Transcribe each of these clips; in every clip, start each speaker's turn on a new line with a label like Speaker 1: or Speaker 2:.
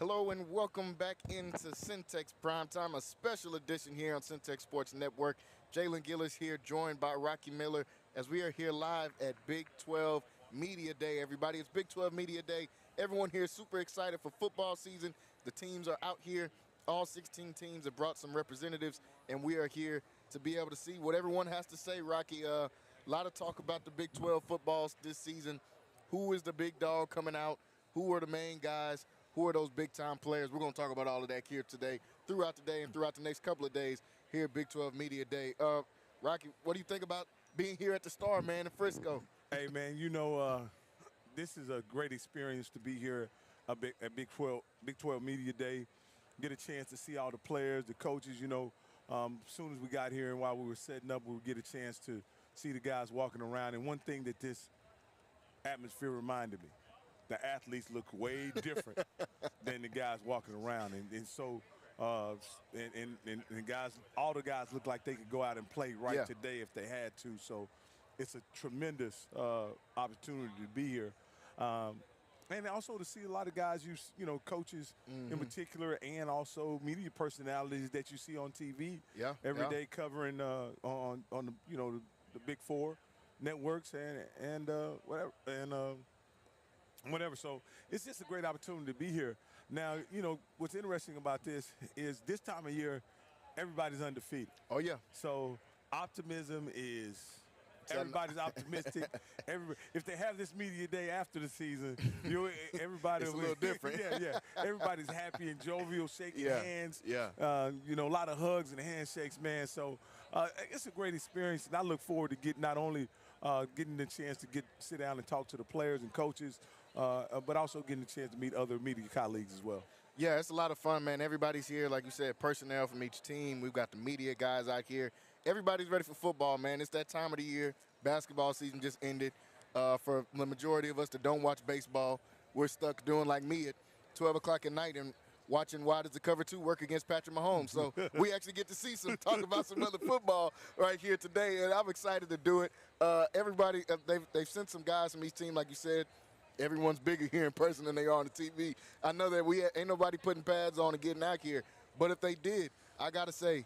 Speaker 1: Hello and welcome back into Centex Primetime, a special edition here on Centex Sports Network. Jalen Gillis here, joined by Rocky Miller, as we are here live at Big 12 Media Day. Everybody, it's Big 12 Media Day. Everyone here is super excited for football season. The teams are out here. All 16 teams have brought some representatives, and we are here to be able to see what everyone has to say. Rocky, a lot of talk about the Big 12 footballs this season. Who is the big dog coming out? Who are the main guys? Who are those big-time players? We're going to talk about all of that here today, throughout the day and throughout the next couple of days here at Big 12 Media Day. Rocky, what do you think about being here at the Star, man, in Frisco?
Speaker 2: Hey, man, this is a great experience to be here at Big 12 Media Day. Get a chance to see all the players, the coaches. As soon as we got here and while we were setting up, we would get a chance to see the guys walking around. And one thing that this atmosphere reminded me, the athletes look way different than the guys walking around. So guys, all the guys look like they could go out and play today if they had to. So it's a tremendous opportunity to be here. And also to see a lot of guys, coaches in particular, and also media personalities that you see on TV every day covering on the Big Four networks and whatever. So it's just a great opportunity to be here. Now, what's interesting about this is this time of year, everybody's undefeated.
Speaker 1: Oh, yeah.
Speaker 2: So optimism is – everybody's optimistic. If they have this media day after the season, everybody
Speaker 1: it's a little different.
Speaker 2: Yeah. Everybody's happy and jovial, shaking hands.
Speaker 1: Yeah.
Speaker 2: A lot of hugs and handshakes, man. So it's a great experience, and I look forward to getting not only getting the chance to sit down and talk to the players and coaches, but also getting the chance to meet other media colleagues as well.
Speaker 1: Yeah, it's a lot of fun, man. Everybody's here, like you said, personnel from each team. We've got the media guys out here. Everybody's ready for football, man. It's that time of the year. Basketball season just ended. For the majority of us that don't watch baseball, we're stuck doing like me at 12 o'clock at night and watching Why Does the Cover 2 work against Patrick Mahomes. So we actually get to talk about some other football right here today, and I'm excited to do it. Everybody, they've sent some guys from each team, like you said. Everyone's bigger here in person than they are on the TV. I know that ain't nobody putting pads on and getting out here, but if they did, I got to say,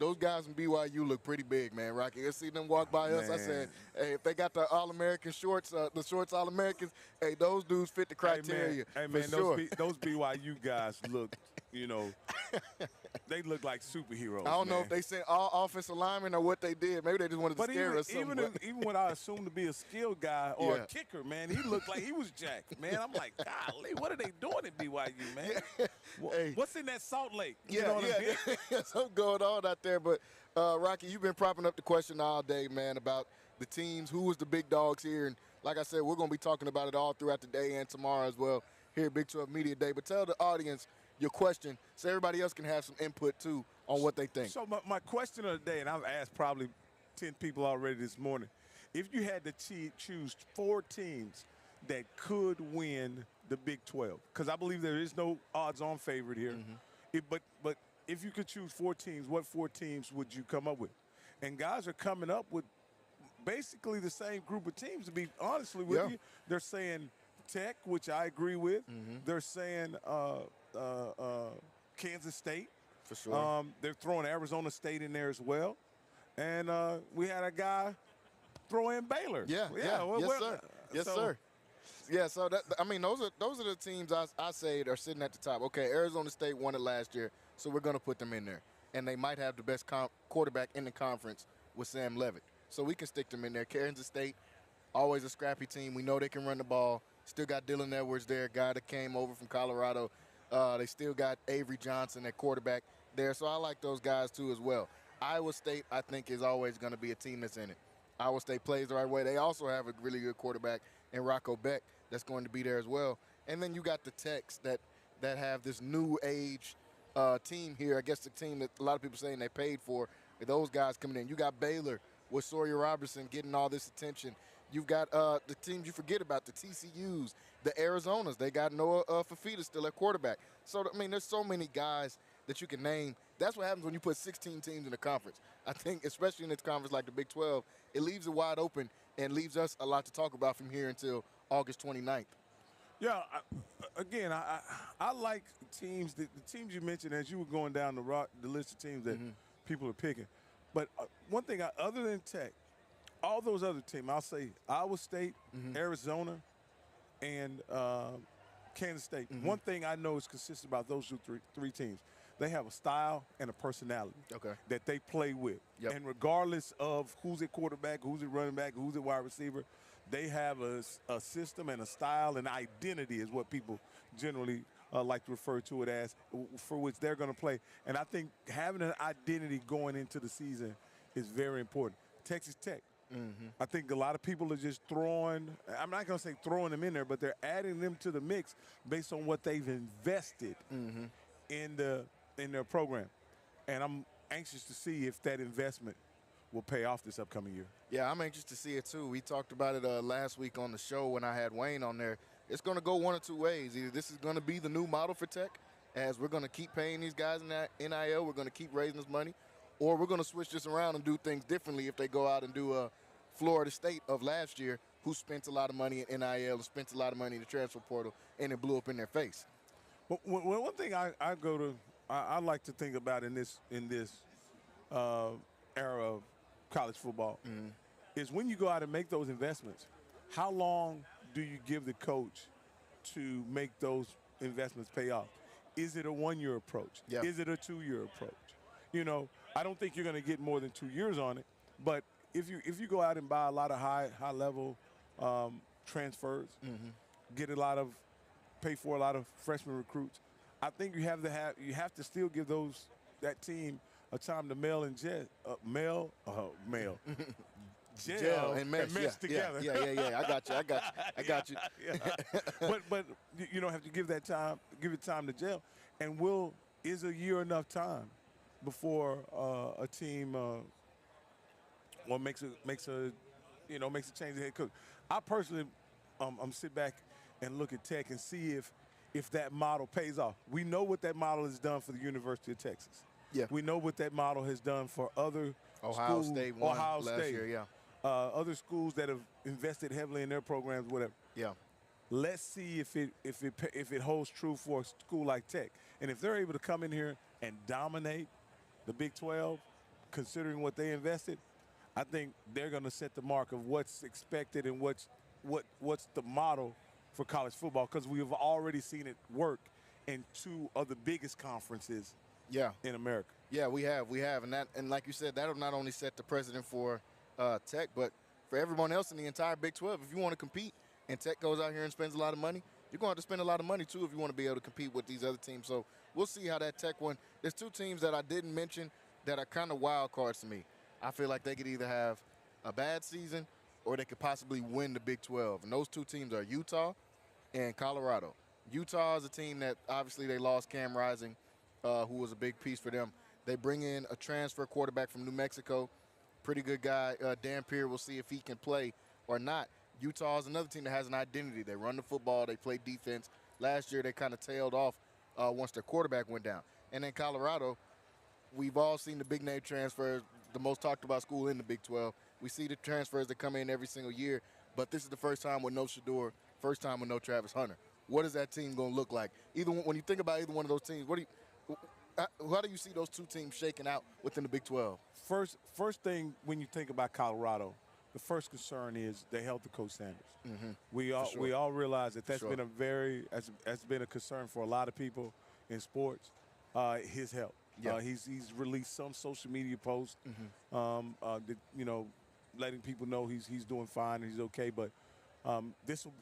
Speaker 1: those guys from BYU look pretty big, man, Rocky. I see them walk by us. I said, hey, if they got the All-American shorts, the shorts All-Americans, hey, those dudes fit the criteria.
Speaker 2: Hey, man, those BYU guys look, they look like superheroes.
Speaker 1: I don't know if they sent all offensive linemen or what they did. Maybe they just wanted to scare us.
Speaker 2: Even when I assumed to be a skilled guy or a kicker, man, he looked like he was jacked. Man, I'm like, golly, what are they doing at BYU, man?
Speaker 1: Hey.
Speaker 2: What's in that Salt Lake?
Speaker 1: Something going on out there. But, Rocky, you've been propping up the question all day, man, about the teams, who was the big dogs here. And like I said, we're going to be talking about it all throughout the day and tomorrow as well here at Big 12 Media Day. But tell the audience your question so everybody else can have some input, too, on what they think.
Speaker 2: So my question of the day, and I've asked probably 10 people already this morning, if you had to choose 4 teams that could win the Big 12, because I believe there is no odds-on favorite here, but if you could choose 4 teams, what 4 teams would you come up with? And guys are coming up with basically the same group of teams, to be honestly with you. They're saying Tech, which I agree with. They're saying Kansas State.
Speaker 1: For sure.
Speaker 2: They're throwing Arizona State in there as well. And we had a guy throw in Baylor.
Speaker 1: Yes, sir. Yeah, so those are the teams I say are sitting at the top. Okay, Arizona State won it last year, so we're going to put them in there. And they might have the best quarterback in the conference with Sam Levitt. So we can stick them in there. Kansas State, always a scrappy team. We know they can run the ball. Still got Dylan Edwards there, a guy that came over from Colorado. They still got Avery Johnson at quarterback there. So I like those guys, too, as well. Iowa State, I think, is always going to be a team that's in it. Iowa State plays the right way. They also have a really good quarterback in Rocco Beck that's going to be there as well. And then you got the Techs that have this new age team here. I guess the team that a lot of people saying they paid for, those guys coming in. You got Baylor with Sawyer Robertson getting all this attention. You've got the teams you forget about, the TCUs, the Arizonas. They got Noah Fafita still at quarterback. So, there's so many guys that you can name. That's what happens when you put 16 teams in a conference. I think, especially in a conference like the Big 12, it leaves it wide open and leaves us a lot to talk about from here until August 29th.
Speaker 2: Yeah, I like teams, the teams you mentioned as you were going down the list of teams that people are picking. But one thing, other than Tech, all those other teams, I'll say Iowa State, Arizona, and Kansas State. One thing I know is consistent about those three teams. They have a style and a personality that they play with.
Speaker 1: Yep.
Speaker 2: And regardless of who's at quarterback, who's at running back, who's at wide receiver, they have a system and a style and identity is what people generally like to refer to it as, for which they're going to play. And I think having an identity going into the season is very important. Texas Tech. I think a lot of people are just throwing, I'm not going to say throwing them in there, but they're adding them to the mix based on what they've invested in their program. And I'm anxious to see if that investment will pay off this upcoming year.
Speaker 1: Yeah, I'm anxious to see it too. We talked about it last week on the show when I had Wayne on there. It's going to go one of two ways. Either this is going to be the new model for Tech, as we're going to keep paying these guys in that NIL, we're going to keep raising this money, or we're going to switch this around and do things differently if they go out and do a Florida State of last year, who spent a lot of money in NIL and spent a lot of money in the transfer portal, and it blew up in their face.
Speaker 2: Well, one thing I like to think about in this era of college football is when you go out and make those investments, how long do you give the coach to make those investments pay off? Is it a one-year approach?
Speaker 1: Yeah.
Speaker 2: Is it a two-year approach? You know, I don't think you're going to get more than 2 years on it, but if you go out and buy a lot of high-level transfers, pay for a lot of freshman recruits, I think you have to still give that team a time to gel
Speaker 1: and mesh
Speaker 2: together.
Speaker 1: Yeah. I got you.
Speaker 2: But you don't have to give it time to gel. And is a year enough time before a team makes a change in head coach? I personally sit back and look at Tech and see if that model pays off. We know what that model has done for the University of Texas.
Speaker 1: Yeah.
Speaker 2: We know what that model has done for other
Speaker 1: Ohio
Speaker 2: schools.
Speaker 1: State won last
Speaker 2: State.
Speaker 1: year, yeah.
Speaker 2: Other schools that have invested heavily in their programs, whatever.
Speaker 1: Yeah.
Speaker 2: Let's see if it holds true for a school like Tech. And if they're able to come in here and dominate the Big 12, considering what they invested, I think they're going to set the mark of what's expected and what's the model for college football, because we have already seen it work in two of the biggest conferences in America.
Speaker 1: Yeah, we have. And like you said, that'll not only set the precedent for Tech, but for everyone else in the entire Big 12. If you want to compete and Tech goes out here and spends a lot of money, you're going to have to spend a lot of money, too, if you want to be able to compete with these other teams. So we'll see how that Tech one. There's two teams that I didn't mention that are kind of wild cards to me. I feel like they could either have a bad season or they could possibly win the Big 12. And those two teams are Utah and Colorado. Utah is a team that obviously they lost Cam Rising, who was a big piece for them. They bring in a transfer quarterback from New Mexico, pretty good guy. Dan Pierre, we'll see if he can play or not. Utah is another team that has an identity. They run the football. They play defense. Last year they kind of tailed off once their quarterback went down. And then Colorado, we've all seen the big-name transfers, the most talked about school in the Big 12. We see the transfers that come in every single year, but this is the first time with no Shador, first time with no Travis Hunter. What is that team going to look like? When you think about either one of those teams, how do you see those two teams shaking out within the Big 12?
Speaker 2: First thing when you think about Colorado, the first concern is the health of Coach Sanders. We all realize that's been a concern for a lot of people in sports. His health.
Speaker 1: Yeah.
Speaker 2: He's released some social media posts, letting people know he's doing fine and he's okay. But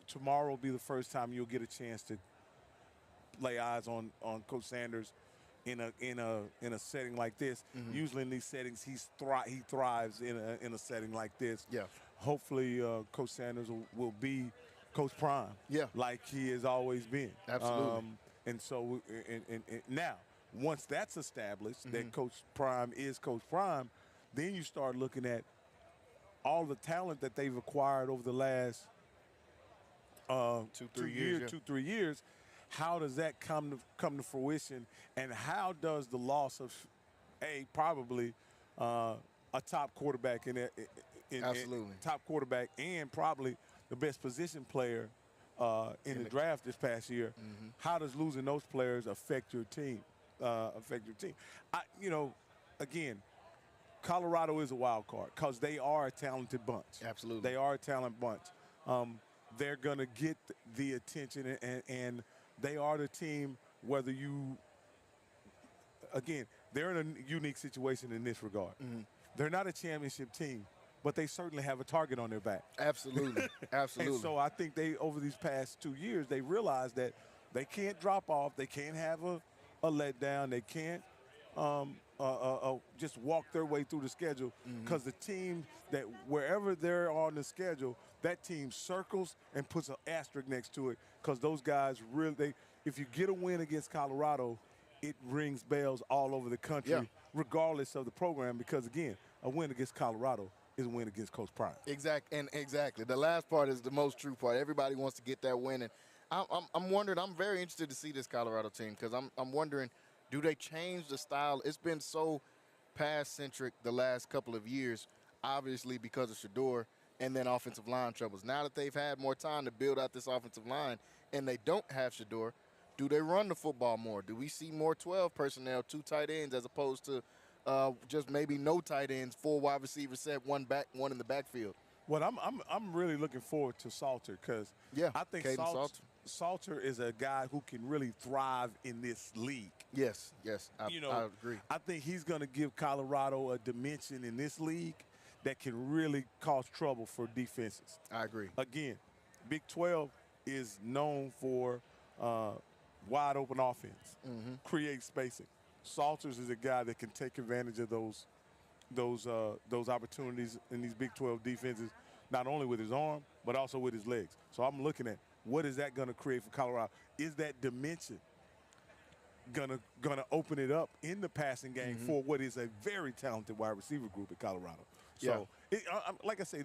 Speaker 2: tomorrow will be the first time you'll get a chance to lay eyes on Coach Sanders in a setting like this. Usually in these settings, he thrives in a setting like this.
Speaker 1: Yeah.
Speaker 2: Hopefully, Coach Sanders will be Coach Prime.
Speaker 1: Yeah.
Speaker 2: Like he has always been.
Speaker 1: Absolutely.
Speaker 2: And so, now, once that's established, that Coach Prime is Coach Prime, then you start looking at all the talent that they've acquired over the last 2-3 years. How does that come to fruition, and how does the loss of probably a top quarterback
Speaker 1: Absolutely.
Speaker 2: top quarterback and probably the best position player in the draft this past year. How does losing those players affect your team? Again, Colorado is a wild card because they are a talented bunch.
Speaker 1: Absolutely.
Speaker 2: They are a talented bunch. They're going to get the attention, and they are the team, whether you – again, they're in a unique situation in this regard. They're not a championship team, but they certainly have a target on their back.
Speaker 1: Absolutely. Absolutely.
Speaker 2: And so I think they, over these past 2 years, they realized that they can't drop off. They can't have a letdown. They can't just walk their way through the schedule, because the team that wherever they're on the schedule, that team circles and puts an asterisk next to it, because those guys really, if you get a win against Colorado, it rings bells all over the country, regardless of the program, because, again, a win against Colorado is a win against Coach Prime.
Speaker 1: Exactly. The last part is the most true part. Everybody wants to get that win. And I'm wondering, I'm very interested to see this Colorado team, because I'm wondering, do they change the style? It's been so pass-centric the last couple of years, obviously because of Shedeur and then offensive line troubles. Now that they've had more time to build out this offensive line and they don't have Shedeur, do they run the football more? Do we see more 12 personnel, 2 tight ends, as opposed to just maybe no tight ends, 4 wide receivers set, 1 in the backfield?
Speaker 2: Well, I'm really looking forward to Salter, because I think Salter is a guy who can really thrive in this league.
Speaker 1: Yes, I agree.
Speaker 2: I think he's going to give Colorado a dimension in this league that can really cause trouble for defenses.
Speaker 1: I agree.
Speaker 2: Again, Big 12 is known for wide open offense, create spacing. Salters is a guy that can take advantage of those opportunities in these Big 12 defenses, not only with his arm, but also with his legs. So I'm looking at, what is that going to create for Colorado? Is that dimension gonna open it up in the passing game for what is a very talented wide receiver group at Colorado? So, like I say,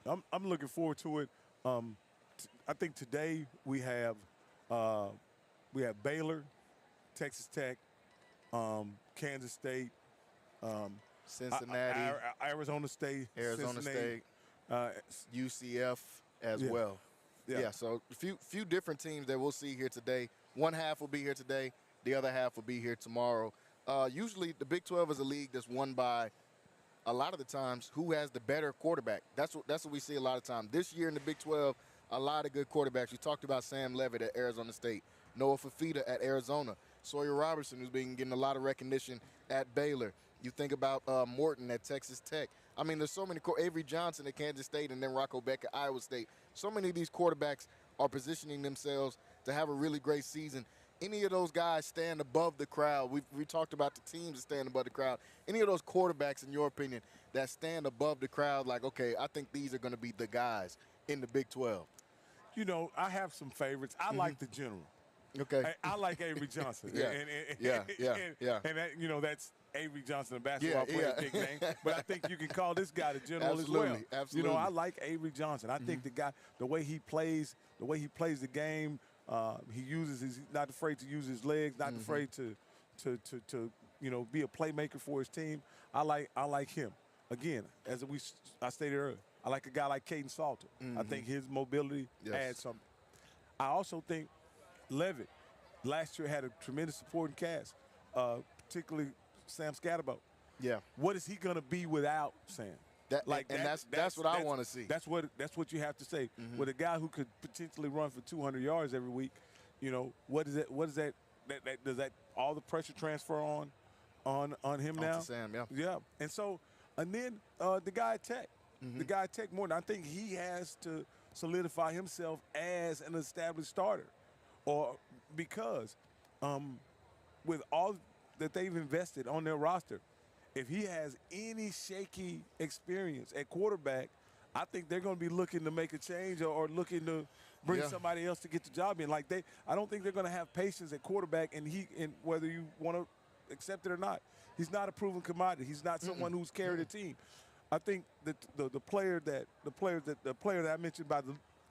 Speaker 2: I'm looking forward to it. I think today we have Baylor, Texas Tech, Kansas State,
Speaker 1: Cincinnati,
Speaker 2: Arizona State,
Speaker 1: UCF as well. Yeah, so a few different teams that we'll see here today. One half will be here today. The other half will be here tomorrow. Usually the Big 12 is a league that's won by, a lot of the times, who has the better quarterback. That's what we see a lot of times. This year in the Big 12, a lot of good quarterbacks. We talked about Sam Levitt at Arizona State, Noah Fafita at Arizona, Sawyer Robertson, who's been getting a lot of recognition at Baylor. You think about Morton at Texas Tech. I mean, there's so many. Avery Johnson at Kansas State, and then Rocco Beck at Iowa State. So many of these quarterbacks are positioning themselves to have a really great season. Any of those guys stand above the crowd? We talked about the teams that stand above the crowd. Any of those quarterbacks, in your opinion, that stand above the crowd, like, okay, I think these are going to be the guys in the Big 12?
Speaker 2: You know, I have some favorites. I like the general.
Speaker 1: Okay.
Speaker 2: I like Avery Johnson.
Speaker 1: Yeah.
Speaker 2: And that, that's Avery Johnson, a basketball player, big name. But I think you can call this guy the general as well.
Speaker 1: Absolutely.
Speaker 2: I like Avery Johnson. I think the guy, the way he plays the game, he's not afraid to use his legs, not afraid to be a playmaker for his team. I like him. Again, as I stated earlier, I like a guy like Caden Salter. I think his mobility adds something. I also think Levitt last year had a tremendous supporting cast, particularly Sam Scatterbo.
Speaker 1: Yeah.
Speaker 2: What is he going to be without Sam?
Speaker 1: That's what I want to see.
Speaker 2: That's what you have to say. With a guy who could potentially run for 200 yards every week, what is that? Does that all the pressure transfer on him now?
Speaker 1: To Sam, yeah.
Speaker 2: Yeah. And then the guy at Tech. The guy at Tech Morton, I think he has to solidify himself as an established starter, because with all that they've invested on their roster, if he has any shaky experience at quarterback, I think they're going to be looking to make a change or looking to bring somebody else to get the job in. I don't think they're going to have patience at quarterback, and whether you want to accept it or not, he's not a proven commodity. He's not someone who's carried a team. I think that the player that I mentioned by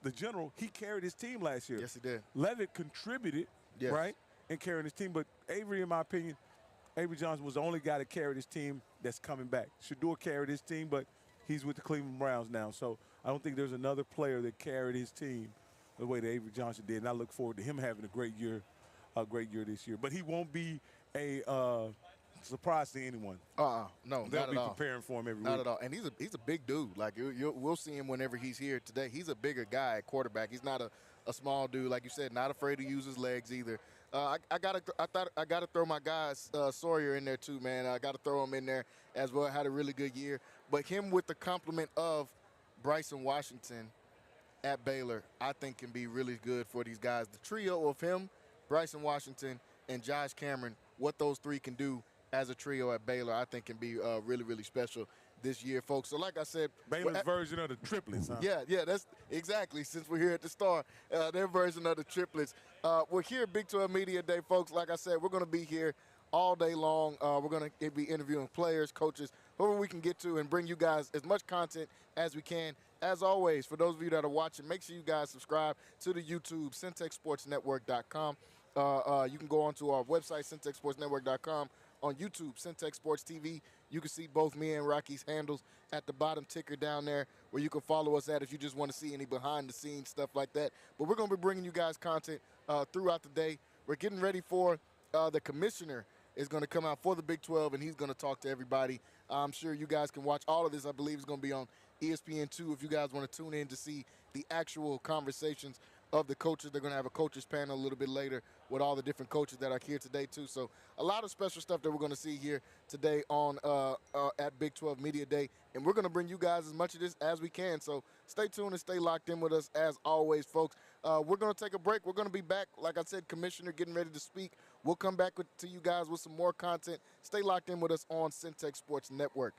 Speaker 2: the general, he carried his team last year.
Speaker 1: Yes, he did.
Speaker 2: Levitt contributed, right, in carrying his team. But Avery, in my opinion, Avery Johnson was the only guy that carried his team that's coming back. Shedeur carried his team, but he's with the Cleveland Browns now. So I don't think there's another player that carried his team the way that Avery Johnson did, and I look forward to him having a great year this year. But he won't be a surprise to anyone.
Speaker 1: No,
Speaker 2: They'll
Speaker 1: not
Speaker 2: be
Speaker 1: at all.
Speaker 2: preparing for him every
Speaker 1: Not
Speaker 2: week.
Speaker 1: at all. And he's a big dude. Like we'll see him whenever he's here today. He's a bigger guy at quarterback. He's not a small dude, like you said. Not afraid to use his legs either. I gotta throw my guy Sawyer in there too, man. I gotta throw him in there as well. Had a really good year, but him with the compliment of Bryson Washington at Baylor, I think can be really good for these guys. The trio of him, Bryson Washington, and Josh Cameron, what those three can do as a trio at Baylor, I think can be really, really special this year, folks. So like I said,
Speaker 2: Baylor's version of the triplets, huh?
Speaker 1: Yeah, that's exactly. Since we're here at the Star, their version of the triplets. We're here at Big 12 Media Day, folks. Like I said, we're going to be here all day long. We're going to be interviewing players, coaches, whoever we can get to, and bring you guys as much content as we can. As always, for those of you that are watching, make sure you guys subscribe to the YouTube, CentexSportsNetwork.com. You can go onto our website, CentexSportsNetwork.com. On YouTube, Centex Sports TV. You can see both me and Rocky's handles at the bottom ticker down there where you can follow us at if you just want to see any behind-the-scenes stuff like that. But we're going to be bringing you guys content throughout the day. We're getting ready for the commissioner is going to come out for the Big 12, and he's going to talk to everybody. I'm sure you guys can watch all of this. I believe it's going to be on ESPN2 if you guys want to tune in to see the actual conversations of the coaches. They're going to have a coaches panel a little bit later with all the different coaches that are here today too. So a lot of special stuff that we're going to see here today on at Big 12 Media Day, and we're going to bring you guys as much of this as we can. So stay tuned and stay locked in with us as always, folks. We're going to take a break. We're going to be back, like I said, Commissioner getting ready to speak. We'll come back to you guys with some more content. Stay locked in with us on Centex Sports Network.